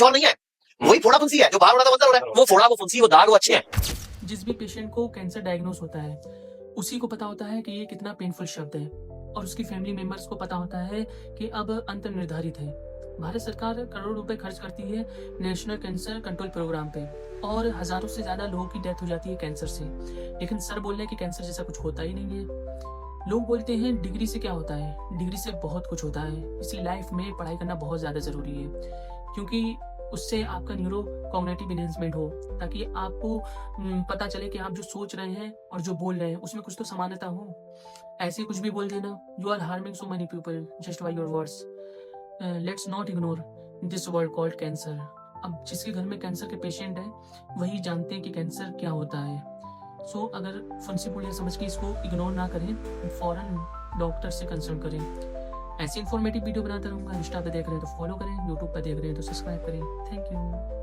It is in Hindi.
और नहीं है, वही फोड़ा फुंसी है जो बाहर होना था अंदर हो रहा है। वो फोड़ा, वो फुंसी, वो दाग, वो अच्छे हैं। जिस भी पेशेंट को कैंसर डायग्नोस होता है उसी को पता होता है कि ये कितना पेनफुल शब्द है, और उसकी फैमिली मेंबर्स को पता होता है कि अब अंत निर्धारित है। भारत सरकार करोड़ों रुपए खर्च करती है नेशनल कैंसर कंट्रोल प्रोग्राम पे, और हजारों से ज्यादा लोगों की डेथ हो जाती है कैंसर से। लेकिन सर बोल रहे हैं कि कैंसर जैसा कुछ होता ही नहीं है। लोग बोलते हैं डिग्री से क्या होता है, डिग्री से बहुत कुछ होता है। इसलिए लाइफ में पढ़ाई करना बहुत ज़्यादा ज़रूरी है, क्योंकि उससे आपका न्यूरो कॉग्निटिव एनहेंसमेंट हो, ताकि आपको पता चले कि आप जो सोच रहे हैं और जो बोल रहे हैं उसमें कुछ तो समानता हो। ऐसे कुछ भी बोल देना, you are harming so many people just by your words. Let's not ignore this word called cancer. अब जिसके घर में कैंसर के पेशेंट है वही जानते हैं कि कैंसर क्या होता है। सो अगर फंसी पुलिया समझ के इसको इग्नोर ना करें, फौरन डॉक्टर से कंसल्ट करें। ऐसी इन्फॉर्मेटिव वीडियो बनाता रहूँगा। इंस्टा पे देख रहे हैं तो फॉलो करें, यूट्यूब पे देख रहे हैं तो सब्सक्राइब करें। Thank you.